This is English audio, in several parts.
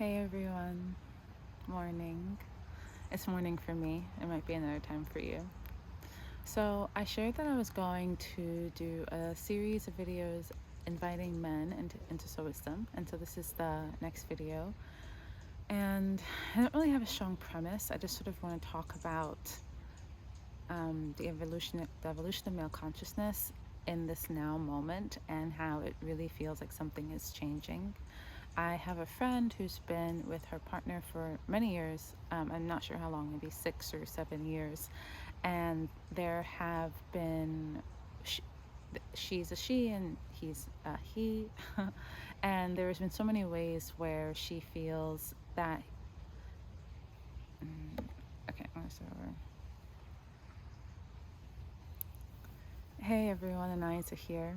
Hey everyone, morning. It's morning for me. It might be another time for you. So, I shared that I was going to do a series of videos inviting men into SoulWisdom. And so, this is the next video. And I don't really have a strong premise. I just sort of want to talk about the evolution of male consciousness in this now moment and how it really feels like something is changing. I have a friend who's been with her partner for many years. I'm not sure how long, maybe 6 or 7 years. And there have been, she's a she and he's a he. And there's been so many ways where she feels that. Okay, I'm going to start over. Hey everyone, Anayasa here.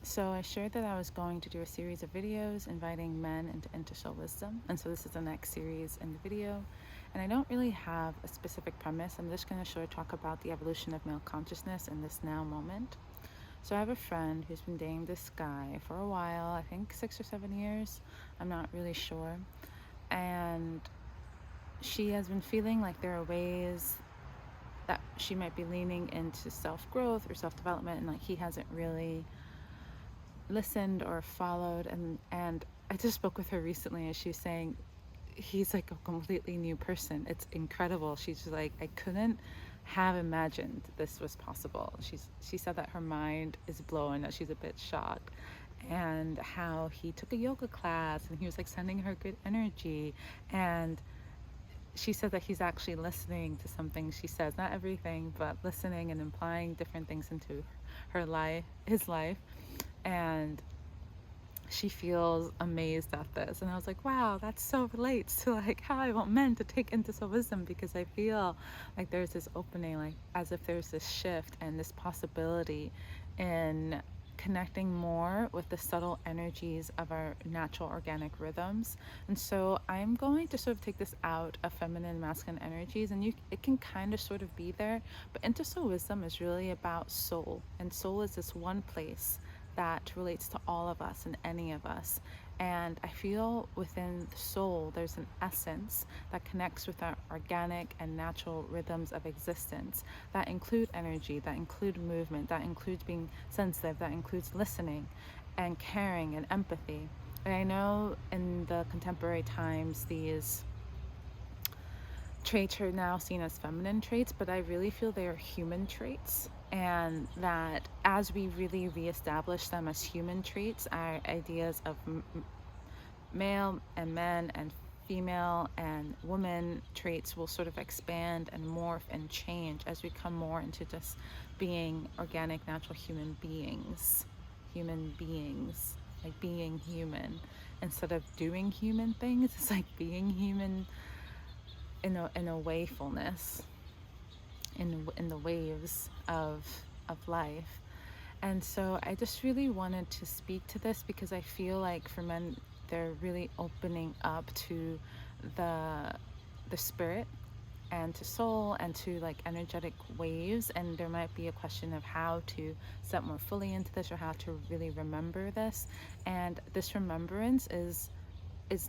So I shared that I was going to do a series of videos inviting men into SoulWisdom. And so this is the next series in the video. And I don't really have a specific premise. I'm just going to sort of talk about the evolution of male consciousness in this now moment. So I have a friend who's been dating this guy for a while, I think 6 or 7 years. I'm not really sure. And she has been feeling like there are ways that she might be leaning into self-growth or self-development, and like he hasn't really listened or followed. And I just spoke with her recently, and she was saying he's like a completely new person. It's incredible. She's like, I couldn't have imagined this was possible. She said that her mind is blown, that she's a bit shocked, and how he took a yoga class and he was like sending her good energy. And she said that he's actually listening to something she says, not everything, but listening and implying different things into his life. And she feels amazed at this. And I was like, wow, that so relates to like how I want men to take into SoulWisdom, because I feel like there's this opening, like as if there's this shift and this possibility in connecting more with the subtle energies of our natural organic rhythms. And so I'm going to sort of take this out of feminine and masculine energies, and it can kind of sort of be there, but Into SoulWisdom is really about soul, and soul is this one place that relates to all of us and any of us. And I feel within the soul there's an essence that connects with our organic and natural rhythms of existence that include energy, that include movement, that includes being sensitive, that includes listening and caring and empathy. And I know in the contemporary times these traits are now seen as feminine traits, but I really feel they are human traits. And that as we really reestablish them as human traits, our ideas of male and men and female and woman traits will sort of expand and morph and change as we come more into just being organic, natural human beings, like being human. Instead of doing human things, it's like being human in a wayfulness, in the waves of life. And so I just really wanted to speak to this because I feel like for men, they're really opening up to the spirit and to soul and to like energetic waves. And there might be a question of how to step more fully into this, or how to really remember this. And this remembrance is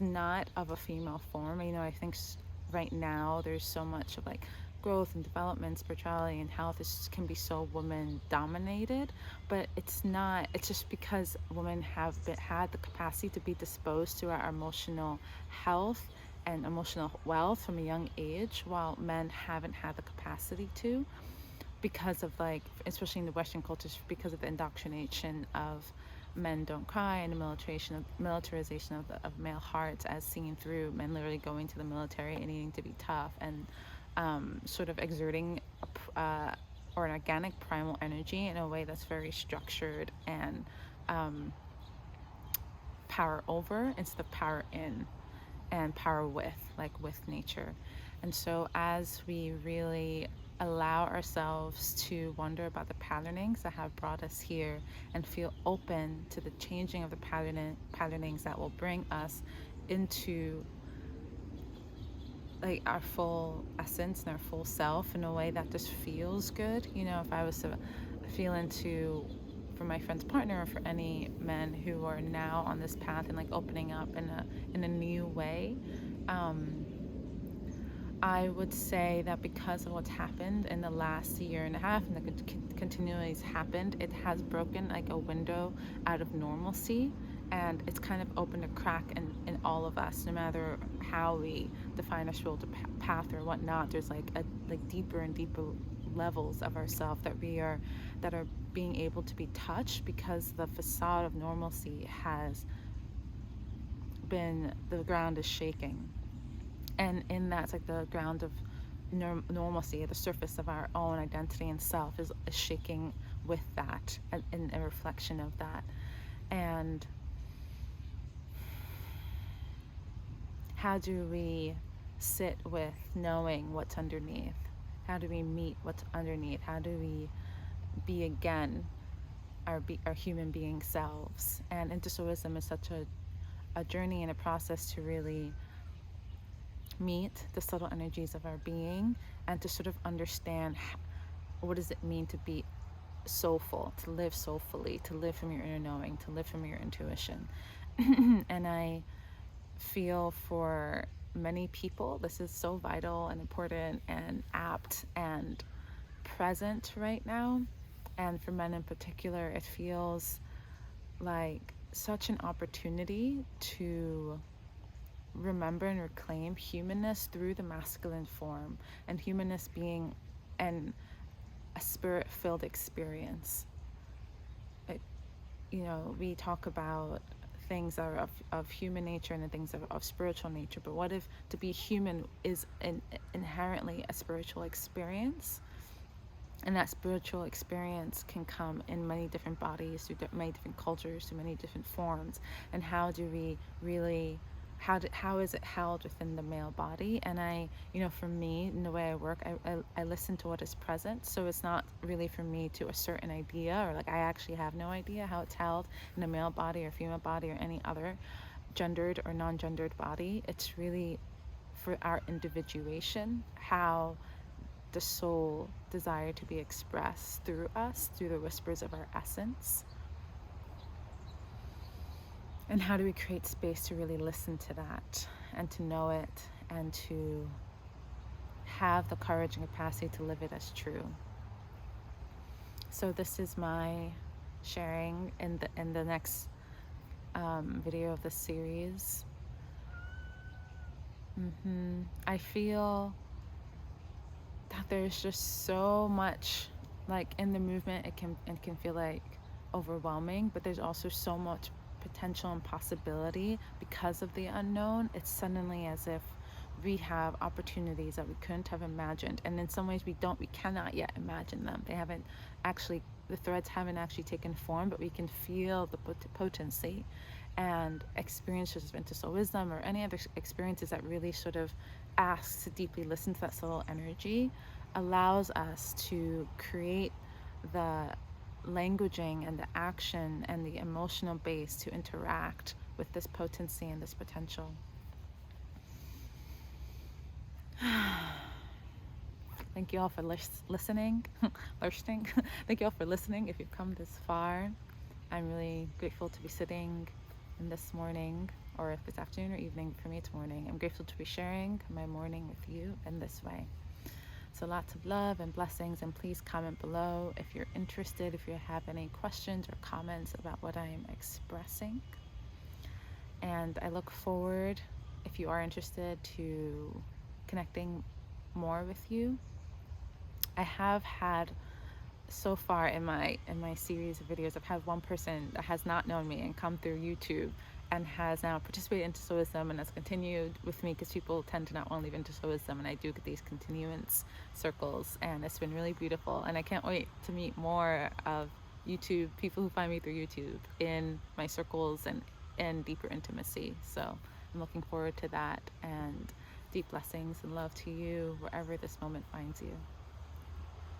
not of a female form. You know, I think right now there's so much of like growth and development, spirituality and health can be so woman dominated, but it's not. It's just because women have had the capacity to be disposed to our emotional health and emotional wealth from a young age, while men haven't had the capacity to, because of like, especially in the Western cultures, because of the indoctrination of men don't cry and the militarization of male hearts, as seen through men literally going to the military and needing to be tough and sort of exerting or an organic primal energy in a way that's very structured and power over instead of power in and power with nature. And so as we really allow ourselves to wonder about the patternings that have brought us here and feel open to the changing of the patternings that will bring us into like our full essence and our full self in a way that just feels good. You know, if I was to feel into for my friend's partner, or for any men who are now on this path and like opening up in a new way, I would say that because of what's happened in the last year and a half, and that continually has happened, it has broken like a window out of normalcy, and it's kind of opened a crack in all of us. No matter how we define our spiritual path or whatnot, there's like deeper and deeper levels of ourselves that are being able to be touched, because the facade of normalcy has been, the ground is shaking. And in that, it's like the ground of normalcy, the surface of our own identity and self is shaking with that, and a reflection of that. And how do we sit with knowing what's underneath? How do we meet what's underneath? How do we be again our human being selves? And Into SoulWisdom is such a journey and a process to really meet the subtle energies of our being, and to sort of understand what does it mean to be soulful, to live soulfully, to live from your inner knowing, to live from your intuition. And I feel for many people this is so vital and important and apt and present right now. And for men in particular, it feels like such an opportunity to remember and reclaim humanness through the masculine form, and humanness being a spirit-filled experience. We talk about things that are of human nature and things of spiritual nature, but what if to be human is inherently a spiritual experience? And that spiritual experience can come in many different bodies, through many different cultures, through many different forms. And how do we really, how is it held within the male body? And for me, in the way I work, I listen to what is present. So it's not really for me to assert an idea, or like I actually have no idea how it's held in a male body or female body or any other gendered or non-gendered body. It's really for our individuation, how the soul desire to be expressed through us, through the whispers of our essence. And how do we create space to really listen to that, and to know it, and to have the courage and capacity to live it as true. So this is my sharing in the next video of the series. I feel that there's just so much, like in the movement, it can feel like overwhelming, but there's also so much potential and possibility because of the unknown. It's suddenly as if we have opportunities that we couldn't have imagined, and in some ways we cannot yet imagine them. The threads haven't actually taken form, but we can feel the potency. And experiences of Into SoulWisdom, or any other experiences that really sort of asks to deeply listen to that subtle energy, allows us to create the languaging and the action and the emotional base to interact with this potency and this potential. Thank you all for listening. Thank you all for listening. If you've come this far, I'm really grateful to be sitting in this morning, or if it's afternoon or evening. For me, it's morning. I'm grateful to be sharing my morning with you in this way. So lots of love and blessings, and please comment below if you're interested, if you have any questions or comments about what I am expressing. And I look forward, if you are interested, to connecting more with you. I have had, so far in my series of videos, I've had one person that has not known me and come through YouTube and has now participated Into SoulWisdom and has continued with me, because people tend to not want to leave Into SoulWisdom, and I do get these continuance circles, and it's been really beautiful. And I can't wait to meet more of YouTube people who find me through YouTube in my circles and deeper intimacy. So I'm looking forward to that, and deep blessings and love to you wherever this moment finds you.